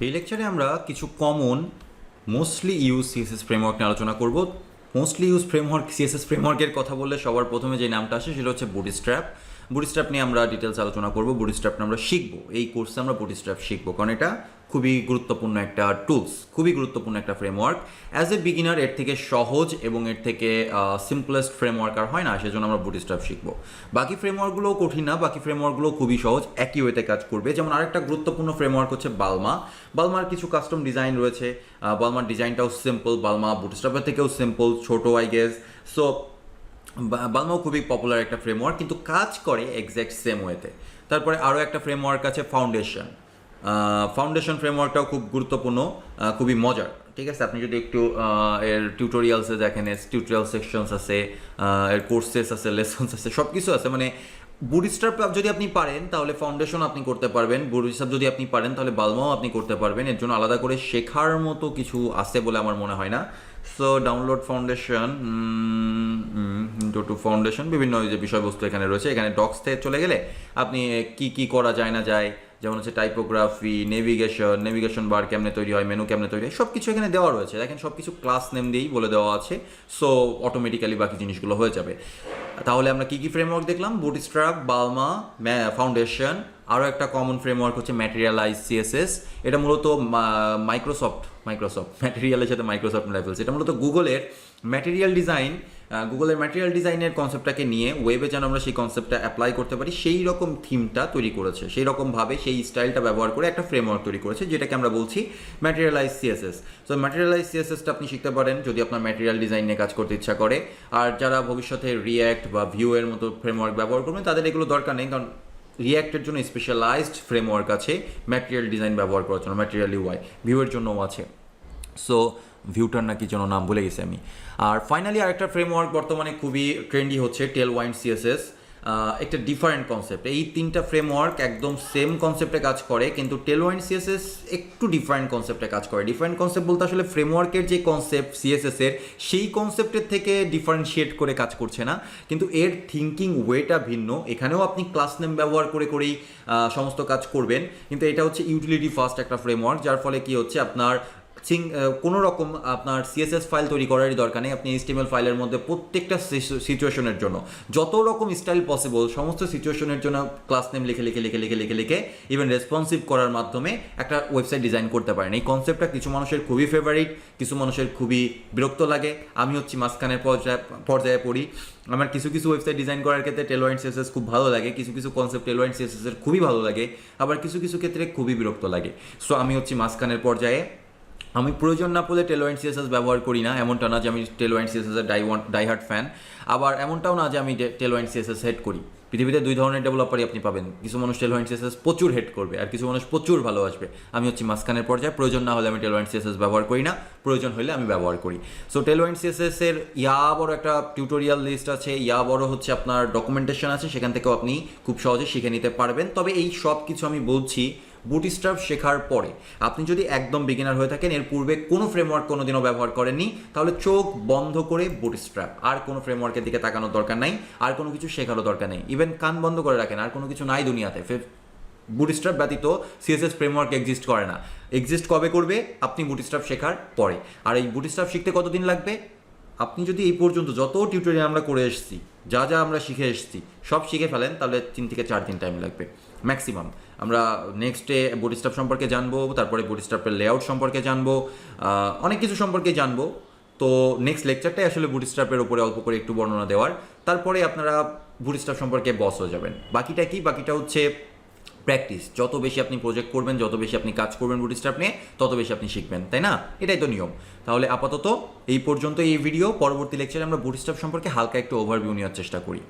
এই লেকচারে আমরা কিছু common mostly use CSS framework নিয়ে আলোচনা করব। মোস্টলি ইউজ ফ্রেমওয়ার্ক সিএসএস ফ্রেমওয়ার্কের কথা বললে সবার প্রথমে যে নামটা আসে সেটা হচ্ছে বুটস্ট্র্যাপ। বুটস্ট্র্যাপ নিয়ে আমরা ডিটেলস আলোচনা করব। বুটস্ট্র্যাপ নিয়ে আমরা শিখবো, এই কোর্সে আমরা বুটস্ট্র্যাপ শিখবো, কারণ এটা খুবই গুরুত্বপূর্ণ একটা টুলস, খুবই গুরুত্বপূর্ণ একটা ফ্রেমওয়ার্ক। অ্যাজ এ বিগিনার এর থেকে সহজ এবং এর থেকে সিম্পলেস্ট ফ্রেমওয়ার্ক আর হয় না, সেজন্য আমরা বুটস্ট্র্যাপ শিখবো। বাকি ফ্রেমওয়ার্কগুলোও কঠিন না, বাকি ফ্রেমওয়ার্কগুলো খুবই সহজ, একই ওয়েতে কাজ করবে। যেমন আরেকটা গুরুত্বপূর্ণ ফ্রেমওয়ার্ক হচ্ছে বালমা। বালমার কিছু কাস্টম ডিজাইন রয়েছে, বালমার ডিজাইনটাও সিম্পল, বালমা বুটস্ট্র্যাপের থেকেও সিম্পল, ছোটো আই গেস। সো বালমাও খুবই পপুলার একটা ফ্রেমওয়ার্ক, কিন্তু কাজ করে এক্স্যাক্ট সেম ওয়েতে। তারপরে আরও একটা ফ্রেমওয়ার্ক আছে ফাউন্ডেশন। ফাউন্ডেশন ফ্রেমওয়ার্কটাও খুব গুরুত্বপূর্ণ, খুবই মজার। ঠিক আছে, আপনি যদি একটু এর টিউটোরিয়ালসে দেখেন, এর টিউটোরিয়াল সেকশনস আছে, এর কোর্সেস আছে, লেসনস আছে, সব কিছু আছে। মানে বুটস্ট্র্যাপ যদি আপনি পারেন তাহলে ফাউন্ডেশন আপনি করতে পারবেন, বুটস্ট্র্যাপ যদি আপনি পারেন তাহলে বালমাও আপনি করতে পারবেন। এর জন্য আলাদা করে শেখার মতো কিছু আছে বলে আমার মনে হয় না। So download foundation, to foundation, বিভিন্ন যে বিষয়বস্তু এখানে রয়েছে। এখানে ডক্স থেকে চলে গেলে আপনি কি কি করা যায় না যায়, যেমন হচ্ছে টাইপোগ্রাফি, নেভিগেশন বার কেমনে তৈরি হয়, মেনু কেমনে তৈরি হয়, সব কিছু এখানে দেওয়া রয়েছে। দেখেন সব কিছু ক্লাস নেম দিয়েই বলে দেওয়া আছে। সো অটোমেটিক্যালি বাকি জিনিসগুলো হয়ে যাবে। তাহলে আমরা কি কি ফ্রেমওয়ার্ক দেখলাম? Bootstrap, Bulma, Foundation. আরও একটা কমন ফ্রেমওয়ার্ক হচ্ছে ম্যাটেরিয়ালাইজ সিএসএস। এটা মূলত মাইক্রোসফট ম্যাটেরিয়ালের সাথে মাইক্রোসফট মিলাই ফেলছে। এটা মূলত গুগলের ম্যাটেরিয়াল ডিজাইনের কনসেপ্টটাকে নিয়ে ওয়েবে যেন আমরা সেই কনসেপ্টটা অ্যাপ্লাই করতে পারি, সেই রকম থিমটা তৈরি করেছে, সেই রকমভাবে সেই স্টাইলটা ব্যবহার করে একটা ফ্রেমওয়ার্ক তৈরি করেছে, যেটাকে আমরা বলছি ম্যাটেরিয়ালাইজ সিএসএস। সো ম্যাটেরিয়ালাইজ সিএসএসটা আপনি শিখতে পারেন যদি আপনার ম্যাটেরিয়াল ডিজাইন নিয়ে কাজ করতে ইচ্ছা করে। আর যারা ভবিষ্যতে রিয়্যাক্ট বা ভিউ এর মতো ফ্রেমওয়ার্ক ব্যবহার করবেন তাদের এগুলো দরকার নেই, কারণ রিয়্যাক্টের জন্য স্পেশালাইজড ফ্রেমওয়ার্ক আছে ম্যাটেরিয়াল ডিজাইন ব্যবহার করার জন্য, ম্যাটেরিয়াল ইউআই। ভিউয়ের জন্যও আছে। সো ভিউটার নাকি যেন নাম ভুলে গেছি আমি। আর ফাইনালি আরেকটা ফ্রেমওয়ার্ক বর্তমানে খুবই ট্রেন্ডি হচ্ছে টেলওয়াইন্ড সিএসএস। একটা ডিফারেন্ট কনসেপ্ট। এই তিনটা ফ্রেমওয়ার্ক একদম সেম কনসেপ্টে কাজ করে, কিন্তু টেলওয়াইন্ড সিএসএস একটু ডিফারেন্ট কনসেপ্টে কাজ করে। ডিফারেন্ট কনসেপ্ট বলতে আসলে ফ্রেমওয়ার্কের যে কনসেপ্ট সিএসএস এর, সেই কনসেপ্টের থেকে ডিফারেন্সিয়েট করে কাজ করছে না, কিন্তু এর থিঙ্কিং ওয়েটা ভিন্ন। এখানেও আপনি ক্লাস নেম ব্যবহার করেই সমস্ত কাজ করবেন, কিন্তু এটা হচ্ছে ইউটিলিটি ফার্স্ট একটা ফ্রেমওয়ার্ক, যার ফলে কি হচ্ছে আপনার কোনো রকম আপনার সিএসএস ফাইল তৈরি করারই দরকার নেই। আপনি এইচটিএমএল ফাইলের মধ্যে প্রত্যেকটা সিচুয়েশনের জন্য যত রকম স্টাইল পসিবল সমস্ত সিচুয়েশনের জন্য ক্লাস নেম লিখে ইভেন রেসপন্সিভ করার মাধ্যমে একটা ওয়েবসাইট ডিজাইন করতে পারেন। এই কনসেপ্টটা কিছু মানুষের খুবই ফেভারিট, কিছু মানুষের খুবই বিরক্ত লাগে। আমি হচ্ছি মাঝখানের পর্যায়ে পড়ি। আমার কিছু ওয়েবসাইট ডিজাইন করার ক্ষেত্রে টেলওয়াইন্ড সিএসএস খুব ভালো লাগে, কিছু কনসেপ্ট টেলওয়াইন্ড সিএসএস এর খুবই ভালো লাগে, আবার কিছু ক্ষেত্রে খুবই বিরক্ত লাগে। সো আমি হচ্ছি মাঝখানের পর্যায়ে। আমি প্রয়োজন না পড়লে টেলওয়াইন্ড সিএসএস ব্যবহার করি না, এমনটা না যে আমি টেলওয়াইন্ড সিএসএস এর ডাইহার্ড ফ্যান, আবার এমনটাও না যে আমি টেলওয়াইন্ড সিএসএস হেড করি। পৃথিবীতে দুই ধরনের ডেভেলপারই আপনি পাবেন, কিছু মানুষ টেলওয়াইন্ড সিএসএস প্রচুর হেড করবে আর কিছু মানুষ প্রচুর ভালোবাসবে। আমি হচ্ছি মাঝখানের পর্যায়ে। প্রয়োজন না হলে আমি টেলওয়াইন্ড সিএসএস ব্যবহার করি না, প্রয়োজন হলে আমি ব্যবহার করি। সো টেলওয়াইন্ড সিএসএস এর বড় একটা টিউটোরিয়াল লিস্ট আছে, বড় হচ্ছে আপনার ডকুমেন্টেশন আছে, সেখান থেকেও আপনি খুব সহজে শিখে নিতে পারবেন। তবে এই সব কিছু আমি বলছি বুটস্ট্র্যাপ শেখার পরে। আপনি যদি একদম বিগিনার হয়ে থাকেন, এর পূর্বে কোনো ফ্রেমওয়ার্ক কোনোদিনও ব্যবহার করেননি, তাহলে চোখ বন্ধ করে বুটস্ট্র্যাপ, আর কোনো ফ্রেমওয়ার্কের দিকে তাকানোর দরকার নাই, আর কোনো কিছু শেখারও দরকার নেই। ইভেন কান বন্ধ করে রাখেন, আর কোনো কিছু নাই দুনিয়াতে। বুটস্ট্র্যাপ ব্যতীত সিএসএস ফ্রেমওয়ার্ক এক্সিস্ট করে না। এক্সিস্ট কবে করবে? আপনি বুটস্ট্র্যাপ শেখার পরে। আর এই বুটস্ট্র্যাপ শিখতে কতদিন লাগবে? আপনি যদি এই পর্যন্ত যত টিউটোরিয়াল আমরা করে এসেছি, যা আমরা শিখে এসেছি সব শিখে ফেলেন, তাহলে 3 থেকে 4 দিন টাইম লাগবে ম্যাক্সিমাম। আমরা নেক্সটে বুটস্ট্র্যাপ সম্পর্কে জানবো, তারপরে বুটস্ট্র্যাপের লেআউট সম্পর্কে জানবো, অনেক কিছু সম্পর্কে জানবো। তো নেক্সট লেকচারটাই আসলে বুটস্ট্র্যাপের উপরে অল্প করে একটু বর্ণনা দেওয়ার, তারপরে আপনারা বুটস্ট্র্যাপ সম্পর্কে বস হয়ে যাবেন। বাকিটা হচ্ছে প্র্যাকটিস। যত বেশি আপনি প্রজেক্ট করবেন, যত বেশি আপনি কাজ করবেন বুটস্ট্র্যাপ নিয়ে, তত বেশি আপনি শিখবেন, তাই না? এটাই তো নিয়ম। তাহলে আপাতত এই পর্যন্ত এই ভিডিও। পরবর্তী লেকচারে আমরা বুটস্ট্র্যাপ সম্পর্কে হালকা একটু ওভারভিউ নেওয়ার চেষ্টা করি।